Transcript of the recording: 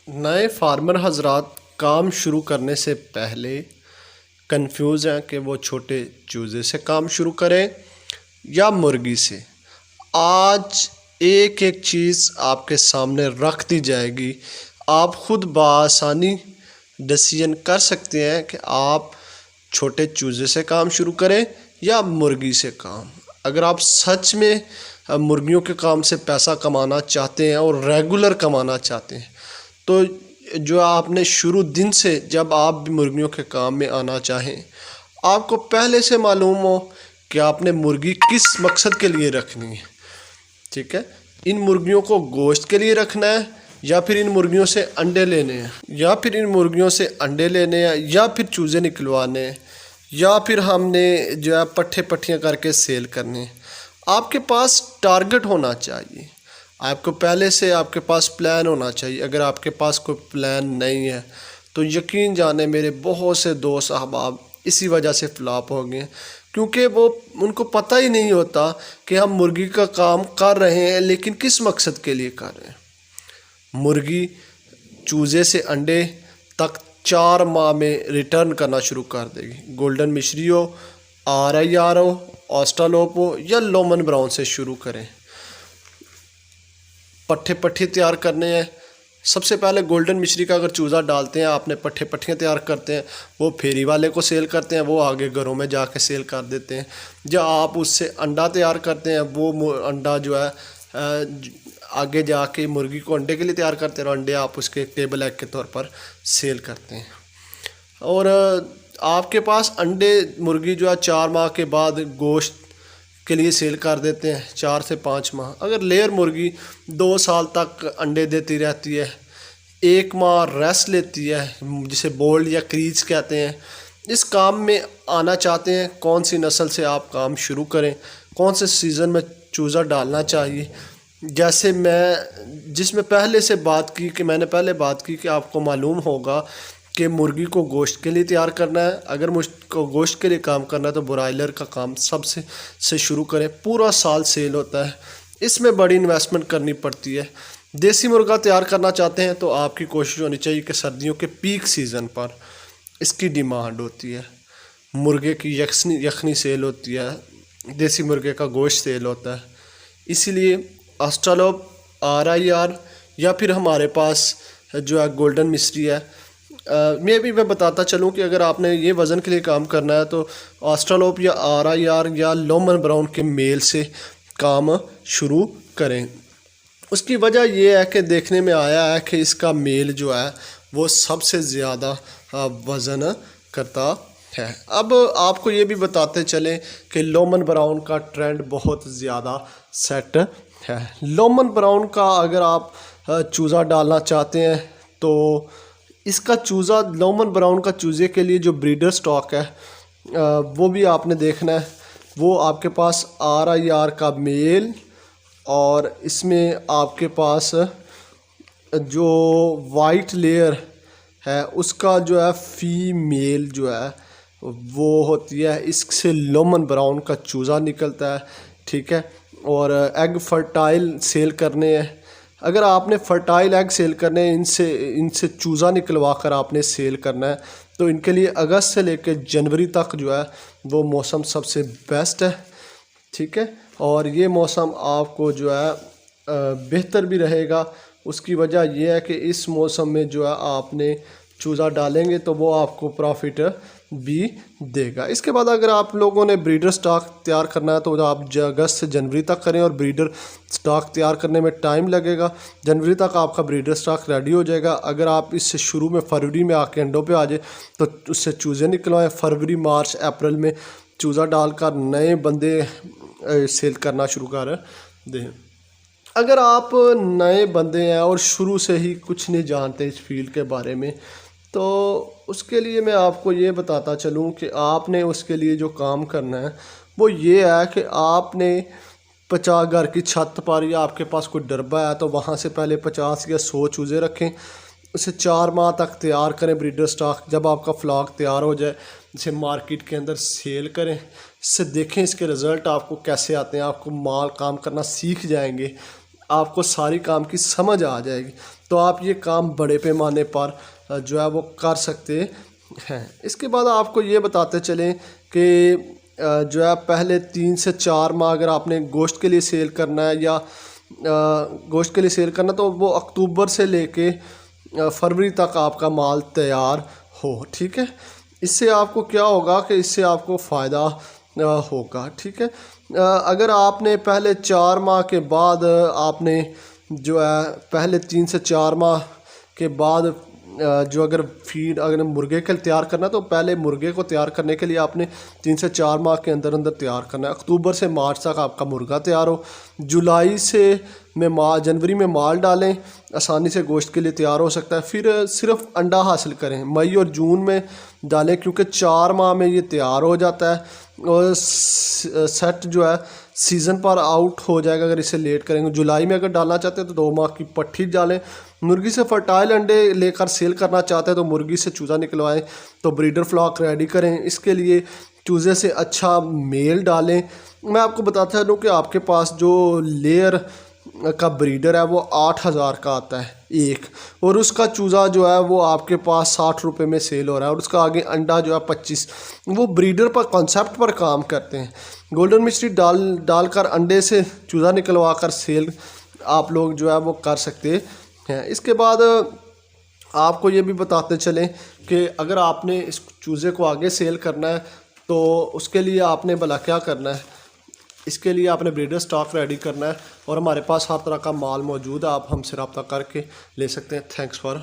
नए फार्मर हजरात काम शुरू करने से पहले कंफ्यूज हैं कि वो छोटे चूज़े से काम शुरू करें या मुर्गी से। आज एक एक चीज़ आपके सामने रख दी जाएगी, आप खुद बआसानी डिसीजन कर सकते हैं कि आप छोटे चूज़े से काम शुरू करें या मुर्गी से काम। अगर आप सच में मुर्गियों के काम से पैसा कमाना चाहते हैं और रेगुलर कमाना चाहते हैं, तो जो आपने शुरू दिन से जब आप भी मुर्गियों के काम में आना चाहें, आपको पहले से मालूम हो कि आपने मुर्गी किस मकसद के लिए रखनी है। ठीक है, इन मुर्गियों को गोश्त के लिए रखना है या फिर इन मुर्गियों से अंडे लेने हैं, या फिर इन मुर्गियों से अंडे लेने हैं, या फिर चूज़े निकलवाने हैं, या फिर हमने जो है पट्ठे पट्टियाँ करके सेल करने हैं। आपके पास टारगेट होना चाहिए, आपको पहले से आपके पास प्लान होना चाहिए। अगर आपके पास कोई प्लान नहीं है तो यकीन जाने मेरे बहुत से दोस्त अहबाब इसी वजह से फ्लॉप हो गए, क्योंकि वो उनको पता ही नहीं होता कि हम मुर्गी का काम कर रहे हैं लेकिन किस मकसद के लिए कर रहे हैं। मुर्गी चूज़े से अंडे तक 4 माह में रिटर्न करना शुरू कर देगी। गोल्डन मिश्री हो, RIR हो, ऑस्ट्रालोप हो या लोमन ब्राउन से शुरू करें। पट्ठे पट्ठे तैयार करने हैं। सबसे पहले गोल्डन मिश्री का अगर चूज़ा डालते हैं, आपने पट्ठे पट्टियाँ तैयार करते हैं, वो फेरी वाले को सेल करते हैं, वो आगे घरों में जाके सेल कर देते हैं। जब आप उससे अंडा तैयार करते हैं, वो अंडा जो है आगे जाके मुर्गी को अंडे के लिए तैयार करते हैं और अंडे आप उसके टेबल एग के तौर पर सेल करते हैं। और आपके पास अंडे मुर्गी जो है 4 माह के बाद गोश्त के लिए सेल कर देते हैं, 4 से 5 माह। अगर लेयर मुर्गी 2 साल तक अंडे देती रहती है, 1 माह रेस्ट लेती है, जिसे बोल्ड या क्रीज कहते हैं। इस काम में आना चाहते हैं, कौन सी नस्ल से आप काम शुरू करें, कौन से सीज़न में चूज़ा डालना चाहिए। जैसे जिसमें पहले से बात की कि मैंने पहले बात की कि आपको मालूम होगा कि मुर्गी को गोश्त के लिए तैयार करना है। अगर मुझको गोश्त के लिए काम करना है तो ब्रॉयलर का काम सबसे से शुरू करें, पूरा साल सेल होता है, इसमें बड़ी इन्वेस्टमेंट करनी पड़ती है। देसी मुर्गा तैयार करना चाहते हैं तो आपकी कोशिश होनी चाहिए कि सर्दियों के पीक सीज़न पर इसकी डिमांड होती है। मुर्गे की यखनी सेल होती है, देसी मुर्गे का गोश्त सेल होता है, इसीलिए ऑस्ट्रालोप, RIR या फिर हमारे पास जो है गोल्डन मिस्ट्री है। मैं बताता चलूँ कि अगर आपने ये वज़न के लिए काम करना है तो ऑस्ट्रालोप या RIR या लोमन ब्राउन के मेल से काम शुरू करें। उसकी वजह यह है कि देखने में आया है कि इसका मेल जो है वो सबसे ज़्यादा वज़न करता है। अब आपको ये भी बताते चलें कि लोमन ब्राउन का ट्रेंड बहुत ज़्यादा सेट है। लोमन ब्राउन का अगर आप चूज़ा डालना चाहते हैं तो इसका चूज़ा, लोमन ब्राउन का चूज़े के लिए जो ब्रीडर स्टॉक है वो भी आपने देखना है। वो आपके पास RIR का मेल और इसमें आपके पास जो वाइट लेयर है उसका जो है फीमेल जो है वो होती है। इससे लोमन ब्राउन का चूज़ा निकलता है। ठीक है, और एग फर्टाइल सेल करने हैं। अगर आपने फर्टाइल एग सेल करने हैं, इनसे चूज़ा निकलवा कर आपने सेल करना है, तो इनके लिए अगस्त से लेकर जनवरी तक जो है वो मौसम सबसे बेस्ट है। ठीक है, और ये मौसम आपको जो है बेहतर भी रहेगा। उसकी वजह यह है कि इस मौसम में जो है आपने चूज़ा डालेंगे तो वो आपको प्रॉफिट भी देगा। इसके बाद अगर आप लोगों ने ब्रीडर स्टॉक तैयार करना है तो आप अगस्त से जनवरी तक करें, और ब्रीडर स्टॉक तैयार करने में टाइम लगेगा। जनवरी तक आपका ब्रीडर स्टॉक रेडी हो जाएगा। अगर आप इससे शुरू में फरवरी में आके अंडों पे आ जाए तो उससे चूज़े निकलवाएं। फरवरी, मार्च, अप्रैल में चूज़ा डालकर नए बंदे सेल करना शुरू कर दें। अगर आप नए बंदे हैं और शुरू से ही कुछ नहीं जानते इस फील्ड के बारे में, तो उसके लिए मैं आपको ये बताता चलूँ कि आपने उसके लिए जो काम करना है वो ये है कि आपने 50 घर की छत पर या आपके पास कोई डरबा है तो वहाँ से पहले 50 या 100 चूज़े रखें, उसे 4 माह तक तैयार करें ब्रीडर स्टॉक। जब आपका फ्लॉक तैयार हो जाए इसे मार्केट के अंदर सेल करें, इससे देखें इसके रिज़ल्ट आपको कैसे आते हैं। आपको माल काम करना सीख जाएंगे, आपको सारी काम की समझ आ जाएगी। तो आप ये काम बड़े पैमाने पर जो है वो कर सकते हैं। इसके बाद आपको ये बताते चलें कि जो है पहले 3 से 4 माह अगर आपने गोश्त के लिए सेल करना है या गोश्त के लिए सेल करना, तो वो अक्टूबर से लेके फरवरी तक आपका माल तैयार हो। ठीक है, इससे आपको क्या होगा कि इससे आपको फ़ायदा होगा। ठीक है, अगर आपने पहले 4 माह के बाद आपने जो है पहले 3 से 4 माह के बाद जो अगर फीड अगर मुर्गे के लिए तैयार करना, तो पहले मुर्गे को तैयार करने के लिए आपने 3 से 4 माह के अंदर अंदर तैयार करना है। अक्टूबर से मार्च तक आपका मुर्गा तैयार हो, जुलाई से जनवरी में माल डालें, आसानी से गोश्त के लिए तैयार हो सकता है। फिर सिर्फ अंडा हासिल करें, मई और जून में डालें, क्योंकि 4 माह में ये तैयार हो जाता है और सेट जो है सीज़न पर आउट हो जाएगा अगर इसे लेट करेंगे। जुलाई में अगर डालना चाहते हैं तो 2 माह की पट्टी डालें। मुर्गी से फर्टाइल अंडे लेकर सेल करना चाहते हैं तो मुर्गी से चूज़ा निकलवाएं, तो ब्रीडर फ्लॉक रेडी करें। इसके लिए चूज़े से अच्छा मेल डालें। मैं आपको बताता चलूँ कि आपके पास जो लेयर का ब्रीडर है वो 8,000 का आता है एक, और उसका चूज़ा जो है वो आपके पास 60 रुपये में सेल हो रहा है, और उसका आगे अंडा जो है 25। वो ब्रीडर पर कॉन्सेप्ट पर काम करते हैं। गोल्डन मिस्ट्री डालकर अंडे से चूज़ा निकलवा कर सेल आप लोग जो है वो कर सकते हैं। इसके बाद आपको ये भी बताते चलें कि अगर आपने इस चूज़े को आगे सेल करना है तो उसके लिए आपने भला क्या करना है। इसके लिए आपने ब्रीडर स्टॉक रेडी करना है, और हमारे पास हर तरह का माल मौजूद है, आप हमसे रब्ता करके ले सकते हैं। Thanks for